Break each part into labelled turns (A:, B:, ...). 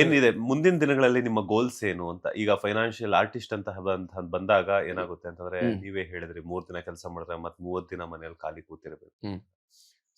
A: ಏನಿದೆ ಮುಂದಿನ ದಿನಗಳಲ್ಲಿ ನಿಮ್ಮ ಗೋಲ್ಸ್ ಏನು ಅಂತ? ಈಗ ಫೈನಾನ್ಷಿಯಲ್ ಆರ್ಟಿಸ್ಟ್ ಅಂತ ಬಂದಾಗ ಏನಾಗುತ್ತೆ ಅಂತಂದ್ರೆ,
B: ಹ್ಮ್
A: ನೀವೇ ಹೇಳಿದ್ರಿ 3 ದಿನ ಕೆಲಸ ಮಾಡಿದ್ರೆ ಮತ್ತೆ 30 ದಿನ ಮನೇಲಿ ಖಾಲಿ ಕೂತಿರ್ಬೇಕು.
B: ಹ್ಮ್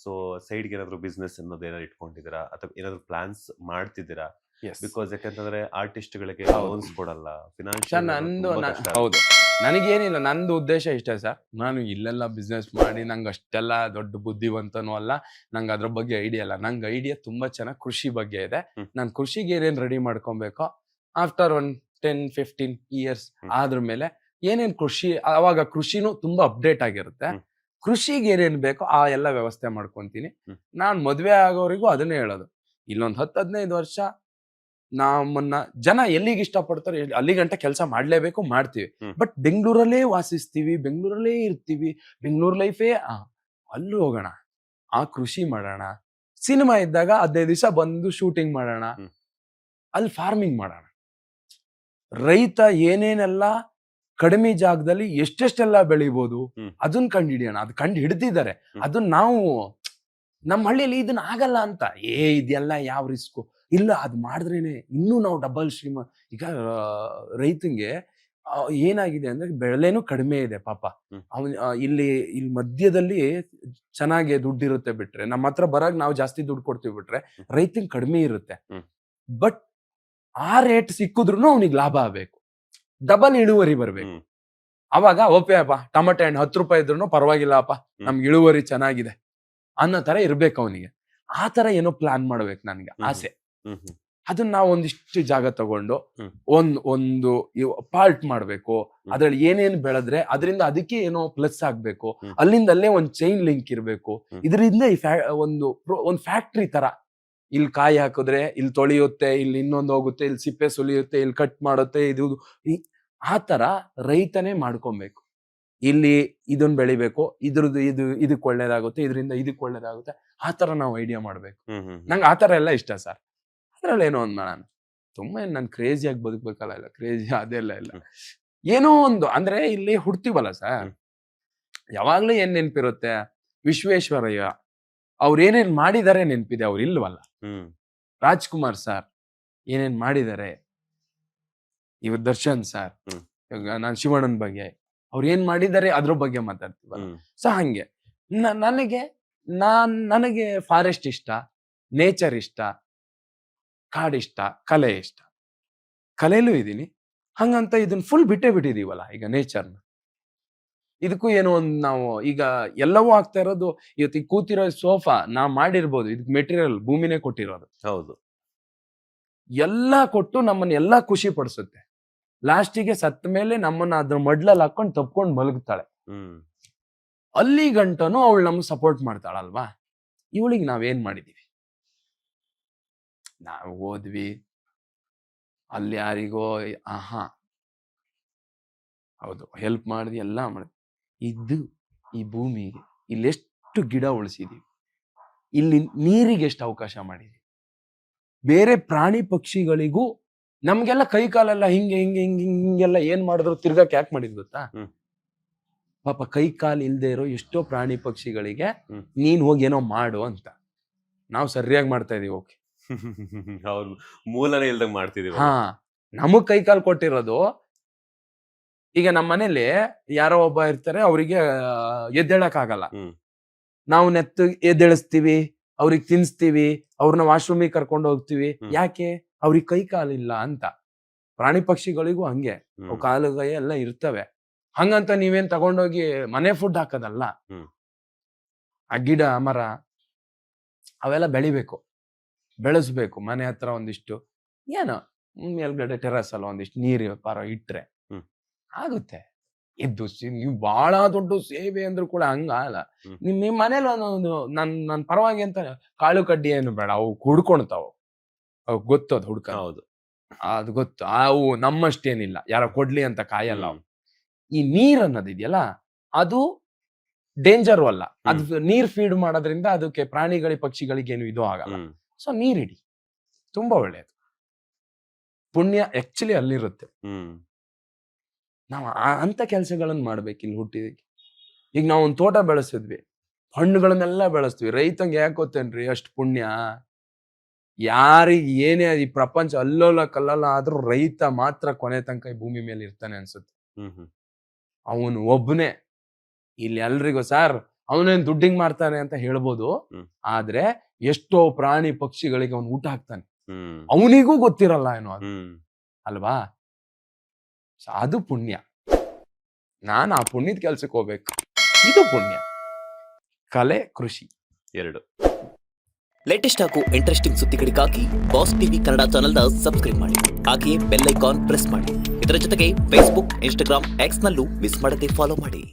A: ಸೊ ಸೈಡ್‌ಗೆ ಏನಾದ್ರು ಬಿಸ್ನೆಸ್ ಅನ್ನೋದು ಏನಾದ್ರು ಇಟ್ಕೊಂಡಿದ್ದೀರಾ? ಅಥವಾ ಏನಾದ್ರು ಪ್ಲಾನ್ಸ್ ಮಾಡ್ತಿದ್ದೀರಾ?
B: ಎಸ್
A: ಬಿಕಾಸ್ ಯಾಕಂತಂದ್ರೆ ಆರ್ಟಿಸ್ಟ್‌ಗಳಿಗೆ
B: ಹೌದು
A: ಲೋನ್ಸ್ ಕೊಡಲ್ಲ.
B: ಸರ್.
A: ಫಿನಾನ್ಷಿಯಲ್ ಅನ್ನೋದು
B: ನಂದು
A: ತುಂಬಾ ಕಷ್ಟ
B: ಹೌದು,
A: ಆಗುತ್ತೆ.
B: ನನಗೇನಿಲ್ಲ, ನಂದು ಉದ್ದೇಶ ಇಷ್ಟೇ ಸರ್. ನಾನು ಇಲ್ಲೆಲ್ಲ ಬಿಸ್ನೆಸ್ ಮಾಡಿ ನಂಗೆ ಅಷ್ಟೆಲ್ಲ ದೊಡ್ಡ ಬುದ್ಧಿವಂತನೂ ಅಲ್ಲ, ನಂಗೆ ಅದ್ರ ಬಗ್ಗೆ ಐಡಿಯಾ ಇಲ್ಲ. ನಂಗೆ ಐಡಿಯಾ ತುಂಬಾ ಚೆನ್ನಾಗಿ ಕೃಷಿ ಬಗ್ಗೆ ಇದೆ.
A: ಹ್ಮ್,
B: ನಾನು ಕೃಷಿಗೆ ಏನೇನು ರೆಡಿ ಮಾಡ್ಕೊಬೇಕೋ ಆಫ್ಟರ್ ಒಂದು 10-15 ಇಯರ್ಸ್
A: ಹ್ಮ್,
B: ಆದ್ರ ಮೇಲೆ ಏನೇನು ಕೃಷಿ, ಅವಾಗ ಕೃಷಿನೂ ತುಂಬಾ ಅಪ್ಡೇಟ್ ಆಗಿರುತ್ತೆ.
A: ಹ್ಮ್,
B: ಕೃಷಿಗೆ ಏನೇನು ಬೇಕೋ ಆ ಎಲ್ಲ ವ್ಯವಸ್ಥೆ ಮಾಡ್ಕೊಂತೀನಿ.
A: ಹ್ಮ್,
B: ನಾನು ಮದುವೆ ಆಗೋರಿಗೂ ಅದನ್ನೇ ಹೇಳೋದು. ಇಲ್ಲೊಂದು 10-15 ವರ್ಷ ನಮ್ಮನ್ನ ಜನ ಎಲ್ಲಿಗೆ ಇಷ್ಟಪಡ್ತಾರೆ ಅಲ್ಲಿ ಗಂಟ ಕೆಲಸ ಮಾಡ್ಲೇಬೇಕು, ಮಾಡ್ತೀವಿ.
A: ಹ್ಮ್,
B: ಬಟ್ ಬೆಂಗಳೂರಲ್ಲೇ ವಾಸಿಸ್ತೀವಿ, ಬೆಂಗಳೂರಲ್ಲೇ ಇರ್ತೀವಿ, ಬೆಂಗಳೂರು ಲೈಫೇ ಅಲ್ಲಿ ಹೋಗೋಣ, ಆ ಕೃಷಿ ಮಾಡೋಣ, ಸಿನಿಮಾ ಇದ್ದಾಗ 15 ದಿವಸ ಬಂದು ಶೂಟಿಂಗ್ ಮಾಡೋಣ,
A: ಹ್ಮ್,
B: ಅಲ್ಲಿ ಫಾರ್ಮಿಂಗ್ ಮಾಡೋಣ. ರೈತ ಏನೇನೆಲ್ಲ ಕಡಿಮೆ ಜಾಗದಲ್ಲಿ ಎಷ್ಟೆಷ್ಟೆಲ್ಲ ಬೆಳಿಬೋದು
A: ಹ್ಮ್,
B: ಅದನ್ನ ಕಂಡು ಹಿಡಿಯೋಣ. ಅದು ಕಂಡು ಹಿಡ್ದಿದ್ದಾರೆ.
A: ಹ್ಮ್,
B: ಅದನ್ನ ನಾವು ನಮ್ಮ ಹಳ್ಳಿಯಲ್ಲಿ ಇದನ್ನ ಆಗಲ್ಲ ಅಂತ ಇದೆಲ್ಲ ಯಾವ ರಿಸ್ಕು ಇಲ್ಲ, ಅದು ಮಾಡಿದ್ರೇನೆ ಇನ್ನೂ ನಾವು ಡಬಲ್ ಈಗ ರೈತಂಗೆ ಏನಾಗಿದೆ ಅಂದ್ರೆ ಬೆಳೆನೂ ಕಡಿಮೆ ಇದೆ ಪಾಪ.
A: ಹ್ಮ್,
B: ಅವನ್ ಇಲ್ಲಿ ಇಲ್ಲಿ ಮಧ್ಯದಲ್ಲಿ ಚೆನ್ನಾಗಿ ದುಡ್ಡಿರುತ್ತೆ ಬಿಟ್ರೆ, ನಮ್ಮ ಹತ್ರ ಬರಾಗ ನಾವು ಜಾಸ್ತಿ ದುಡ್ಡು ಕೊಡ್ತೀವಿ ಬಿಟ್ರೆ
A: ಹ್ಮ್,
B: ರೈತಂಗೆ ಕಡಿಮೆ ಇರುತ್ತೆ.
A: ಹ್ಮ್,
B: ಬಟ್ ಆ ರೇಟ್ ಸಿಕ್ಕಿದ್ರು ಅವನಿಗೆ ಲಾಭ ಆಗ್ಬೇಕು, ಡಬಲ್ ಇಳುವರಿ ಬರ್ಬೇಕು.
A: ಹ್ಮ್,
B: ಅವಾಗ ಓಪೆ ಅಪ್ಪ, ಟೊಮೆಟೊ ಹಣ್ಣು 10 ರೂಪಾಯಿ ಇದ್ರು ಪರವಾಗಿಲ್ಲಪ್ಪ,
A: ಹ್ಮ್,
B: ನಮ್ಗೆ ಇಳುವರಿ ಚೆನ್ನಾಗಿದೆ ಅನ್ನೋ ತರ ಇರ್ಬೇಕು ಅವನಿಗೆ. ಆ ತರ ಏನೋ ಪ್ಲಾನ್ ಮಾಡ್ಬೇಕು ನನಗೆ
A: ಹ್ಮ್,
B: ಆಸೆ.
A: ಹ್ಮ್, ಹ್ಮ್,
B: ಅದನ್ನ ನಾವು ಒಂದಿಷ್ಟು ಜಾಗ ತಗೊಂಡು
A: ಹ್ಮ್,
B: ಒಂದು ಪಾರ್ಟ್ ಮಾಡ್ಬೇಕು.
A: ಹ್ಮ್,
B: ಅದ್ರಲ್ಲಿ ಏನೇನ್ ಬೆಳೆದ್ರೆ ಅದರಿಂದ ಅದಕ್ಕೆ ಏನೋ ಪ್ಲಸ್ ಆಗ್ಬೇಕು,
A: ಹ್ಮ್,
B: ಅಲ್ಲಿಂದ ಅಲ್ಲೇ ಒಂದು ಚೈನ್ ಲಿಂಕ್ ಇರ್ಬೇಕು.
A: ಹ್ಮ್,
B: ಇದರಿಂದ ಒಂದು ಫ್ಯಾಕ್ಟ್ರಿ ತರ, ಇಲ್ಲಿ ಕಾಯಿ ಹಾಕಿದ್ರೆ ಇಲ್ಲಿ ತೊಳೆಯುತ್ತೆ, ಇಲ್ಲಿ ಇನ್ನೊಂದು ಹೋಗುತ್ತೆ, ಇಲ್ಲಿ ಸಿಪ್ಪೆ ಸುಲಿಯುತ್ತೆ, ಇಲ್ಲಿ ಕಟ್ ಮಾಡುತ್ತೆ, ಆ ತರ ರೈತನೇ ಮಾಡ್ಕೊಬೇಕು. ಇಲ್ಲಿ ಇದನ್ನ ಬೆಳಿಬೇಕು, ಇದ್ರದ್ದು ಇದಕ್ಕೆ ಒಳ್ಳೇದಾಗುತ್ತೆ, ಇದರಿಂದ ಇದಕ್ಕೆ ಒಳ್ಳೇದಾಗುತ್ತೆ, ಆ ತರ ನಾವು ಐಡಿಯಾ ಮಾಡ್ಬೇಕು.
A: ಹ್ಮ್, ಹ್ಮ್, ಹ್ಮ್.
B: ನಂಗೆ ಆ ತರ ಎಲ್ಲ ಇಷ್ಟ ಸರ್. ಅದ್ರಲ್ಲಿ ಏನೋ ಒಂದ್ ಮಾಡೋಣ. ತುಂಬಾ ನಾನು ಕ್ರೇಜಿಯಾಗಿ ಬದುಕ್ಬೇಕಲ್ಲ, ಇಲ್ಲ ಕ್ರೇಜಿ ಅದೆಲ್ಲ ಇಲ್ಲ.
A: ಹ್ಮ್.
B: ಏನೋ ಒಂದು ಅಂದ್ರೆ ಇಲ್ಲಿ ಹುಡ್ತೀವಲ್ಲ ಸರ್,
A: ಹ್ಮ್.
B: ಯಾವಾಗ್ಲೂ ಏನ್ ನೆನ್ಪಿರುತ್ತೆ, ವಿಶ್ವೇಶ್ವರಯ್ಯ ಅವ್ರು ಏನೇನ್ ಮಾಡಿದಾರೆ ನೆನ್ಪಿದೆ, ಅವ್ರು ಇಲ್ವಲ್ಲ.
A: ಹ್ಮ್.
B: ರಾಜ್ಕುಮಾರ್ ಸರ್ ಏನೇನ್ ಮಾಡಿದ್ದಾರೆ, ಇವ್ರು ದರ್ಶನ್ ಸರ್,
A: ಹ್ಮ್.
B: ಇವಾಗ ನಾನ್ ಶಿವಣ್ಣನ್ ಬಗ್ಗೆ ಅವ್ರು ಏನ್ ಮಾಡಿದ್ದಾರೆ ಅದ್ರ ಬಗ್ಗೆ ಮಾತಾಡ್ತೀವಲ್ಲ.
A: ಹ್ಮ್.
B: ಸೊ ಹಂಗೆ ನನಗೆ ಫಾರೆಸ್ಟ್ ಇಷ್ಟ, ನೇಚರ್ ಇಷ್ಟ, ಕಾಡಿಷ್ಟ, ಕಲೆ ಇಷ್ಟ. ಕಲೆಯಲ್ಲೂ ಇದೀನಿ. ಹಂಗಂತ ಇದನ್ನ ಫುಲ್ ಬಿಟ್ಟೇ ಬಿಟ್ಟಿದೀವಲ್ಲ ಈಗ ನೇಚರ್ನ. ಇದಕ್ಕೂ ಏನೋ ಒಂದ್ ನಾವು ಈಗ ಎಲ್ಲವೂ ಆಗ್ತಾ ಇರೋದು, ಇವತ್ತು ಈ ಕೂತಿರೋ ಸೋಫಾ ನಾ ಮಾಡಿರ್ಬೋದು, ಇದಕ್ ಮೆಟೀರಿಯಲ್ ಭೂಮಿನೇ ಕೊಟ್ಟಿರೋದು.
A: ಹೌದು.
B: ಎಲ್ಲಾ ಕೊಟ್ಟು ನಮ್ಮನ್ನ ಎಲ್ಲಾ ಖುಷಿ ಪಡಿಸುತ್ತೆ. ಲಾಸ್ಟಿಗೆ ಸತ್ತ ಮೇಲೆ ನಮ್ಮನ್ನ ಅದ್ರ ಮಡ್ಲಲ್ಲಿ ಹಾಕೊಂಡು ತಪ್ಕೊಂಡು ಮಲಗ್ತಾಳೆ.
A: ಹ್ಮ್.
B: ಅಲ್ಲಿ ಗಂಟನು ಅವಳು ನಮ್ಗೆ ಸಪೋರ್ಟ್ ಮಾಡ್ತಾಳಲ್ವಾ. ಇವಳಿಗೆ ನಾವೇನ್ ಮಾಡಿದೀವಿ, ನಾವು ಹೋದ್ವಿ ಅಲ್ಲಿ ಯಾರಿಗೋ ಆಹಾ ಹೌದು ಹೆಲ್ಪ್ ಮಾಡಿದ್ವಿ, ಎಲ್ಲ ಮಾಡಿದ್ವಿ. ಈ ಭೂಮಿಗೆ ಇಲ್ಲೆಷ್ಟು ಗಿಡ ಉಳಿಸಿದೀವಿ, ಇಲ್ಲಿ ನೀರಿಗೆ ಎಷ್ಟು ಅವಕಾಶ ಮಾಡಿದೀವಿ, ಬೇರೆ ಪ್ರಾಣಿ ಪಕ್ಷಿಗಳಿಗೂ ನಮ್ಗೆಲ್ಲ ಕೈ ಕಾಲೆಲ್ಲ ಹಿಂಗೆ ಹಿಂಗೆ ಹಿಂಗೆ ಹಿಂಗೆಲ್ಲ ಏನ್ ಮಾಡಿದ್ರು ತಿರ್ಗಾಕ್ ಯಾಕೆ ಮಾಡಿದ್ ಗೊತ್ತಾ.
A: ಹ್ಮ್.
B: ಪಾಪ ಕೈ ಕಾಲು ಇಲ್ದೇ ಇರೋ ಎಷ್ಟೋ ಪ್ರಾಣಿ ಪಕ್ಷಿಗಳಿಗೆ
A: ಹ್ಮ್.
B: ನೀನ್ ಹೋಗಿ ಏನೋ ಮಾಡು ಅಂತ. ನಾವು ಸರಿಯಾಗಿ ಮಾಡ್ತಾ ಇದೀವಿ. ಓಕೆ,
A: ಹೌದು, ಮೂಲನೇ ಇಲ್ದಂಗ್ ಮಾಡ್ತಿದೀವಲ್ಲ.
B: ಹಾ, ನಮಗ್ ಕೈ ಕಾಲು ಕೊಟ್ಟಿರೋದು. ಈಗ ನಮ್ಮ ಮನೇಲಿ ಯಾರೋ ಒಬ್ಬ ಇರ್ತಾರೆ, ಅವರಿಗೆ ಎದ್ದೇಳಕ್ ಆಗಲ್ಲ.
A: ಹ್ಮ್.
B: ನಾವು ಎದ್ದೇಳಿಸ್ತೀವಿ, ಅವ್ರಿಗೆ ತಿನ್ಸ್ತೀವಿ, ಅವ್ರನ್ನ ವಾಶ್ರೂಮಿಗೆ ಕರ್ಕೊಂಡು ಹೋಗ್ತೀವಿ.
A: ಹ್ಮ್.
B: ಯಾಕೆ? ಅವ್ರಿಗೆ ಕೈ ಕಾಲಿಲ್ಲ ಅಂತ. ಪ್ರಾಣಿ ಪಕ್ಷಿಗಳಿಗೂ ಹಂಗೆ,
A: ಹ್ಮ್.
B: ಅವು ಕಾಲು ಕೈ ಎಲ್ಲ ಇರ್ತವೆ. ಹಂಗಂತ ನೀವೇನ್ ತಗೊಂಡೋಗಿ ಮನೆ ಫುಡ್ ಹಾಕೋದಲ್ಲ.
A: ಹ್ಮ್.
B: ಆ ಗಿಡ ಮರ ಅವೆಲ್ಲ ಬೆಳಿಬೇಕು, ಬೆಳೆಸ್ಬೇಕು. ಮನೆ ಹತ್ರ ಒಂದಿಷ್ಟು ಏನೋ ಮೇಲ್ಗಡೆ ಟೆರಸ್ ಅಲ್ಲ ಒಂದಿಷ್ಟು ನೀರು ಪಾರ ಇಟ್ರೆ
A: ಹ್ಮ್.
B: ಆಗುತ್ತೆ. ನೀವು ಬಹಳ ದೊಡ್ಡ ಸೇವೆ ಅಂದ್ರೂ ಕೂಡ ಹಂಗಲ್ಲ.
A: ಹ್ಮ್.
B: ನಿಮ್ ಮನೇಲಿ ಒಂದು ನನ್ ಪರವಾಗಿ ಅಂತ ಕಾಳು ಕಡ್ಡಿ ಏನು ಬೇಡ, ಅವು ಹುಡ್ಕೊಳ್ತಾವ. ಅವು ಗೊತ್ತದು ಹುಡ್ಕ,
A: ಹೌದು.
B: ಅದು ಗೊತ್ತು. ಅವು ನಮ್ಮಷ್ಟೇನಿಲ್ಲ, ಯಾರೋ ಕೊಡ್ಲಿ ಅಂತ ಕಾಯಲ್ಲ ಅವು.
A: ಹ್ಮ್.
B: ಈ ನೀರ್ ಅನ್ನೋದಿದೆಯಲ್ಲ, ಅದು ಡೇಂಜರು ಅಲ್ಲ. ಅದು ನೀರ್ ಫೀಡ್ ಮಾಡೋದ್ರಿಂದ ಅದಕ್ಕೆ ಪ್ರಾಣಿಗಳಿಗೆ ಪಕ್ಷಿಗಳಿಗೆ ಏನು ಇದು ಆಗಲ್ಲ.
A: ಹ್ಮ್.
B: ಸೊ ನೀರಿಡಿ, ತುಂಬಾ ಒಳ್ಳೇದು. ಪುಣ್ಯ ಆಕ್ಚುಲಿ ಅಲ್ಲಿರುತ್ತೆ.
A: ಹ್ಮ್.
B: ನಾವು ಅಂತ ಕೆಲಸಗಳನ್ನ ಮಾಡ್ಬೇಕು ಇಲ್ಲಿ ಹುಟ್ಟಿದಕ್ಕೆ. ಈಗ ನಾವು ಒಂದು ತೋಟ ಬೆಳೆಸಿದ್ವಿ, ಹಣ್ಣುಗಳನ್ನೆಲ್ಲ ಬೆಳೆಸ್ತೀವಿ. ರೈತಂಗೆ ಯಾಕೆ ಗೊತ್ತೇನ್ರಿ ಅಷ್ಟು ಪುಣ್ಯ. ಯಾರಿಗೆ ಏನೇ ಈ ಪ್ರಪಂಚ ಅಲ್ಲೋಲ ಕಲ್ಲೋಲ ಆದ್ರೂ ರೈತ ಮಾತ್ರ ಕೊನೆ ತನಕ ಈ ಭೂಮಿ ಮೇಲೆ ಇರ್ತಾನೆ ಅನ್ಸುತ್ತೆ. ಅವನು ಒಬ್ಬನೇ ಇಲ್ಲಿ ಎಲ್ರಿಗೂ ಸರ್ ಅವನೇನ್ ದುಡ್ಡಿಂಗ್ ಮಾಡ್ತಾನೆ ಅಂತ ಹೇಳ್ಬೋದು, ಆದ್ರೆ ಎಷ್ಟೋ ಪ್ರಾಣಿ ಪಕ್ಷಿಗಳಿಗೆ ಅವನು ಊಟ ಹಾಕ್ತಾನೆ, ಅವನಿಗೂ ಗೊತ್ತಿರಲ್ಲ ಏನೋ ಅದು ಅಲ್ವಾ. ಅದು ಪುಣ್ಯ. ನಾನು ಆ ಪುಣ್ಯದ ಕೆಲ್ಸಕ್ಕೆ ಹೋಗ್ಬೇಕು, ಇದು ಪುಣ್ಯ. ಕಲೆ ಕೃಷಿ
A: ಎರಡು.
C: ಲೇಟೆಸ್ಟ್ ಹಾಗೂ ಇಂಟ್ರೆಸ್ಟಿಂಗ್ ಸುದ್ದಿಗಳಿಗಾಗಿ ಬಾಸ್ ಟಿವಿ ಕನ್ನಡ ಚಾನೆಲ್ನ ಸಬ್ಸ್ಕ್ರೈಬ್ ಮಾಡಿ, ಹಾಗೆಯೇ ಬೆಲ್ ಐಕಾನ್ ಪ್ರೆಸ್ ಮಾಡಿ. ಇದರ ಜೊತೆಗೆ ಫೇಸ್ಬುಕ್, ಇನ್ಸ್ಟಾಗ್ರಾಮ್, ಎಕ್ಸ್ ನಲ್ಲೂ ಮಿಸ್ ಮಾಡದೆ ಫಾಲೋ ಮಾಡಿ.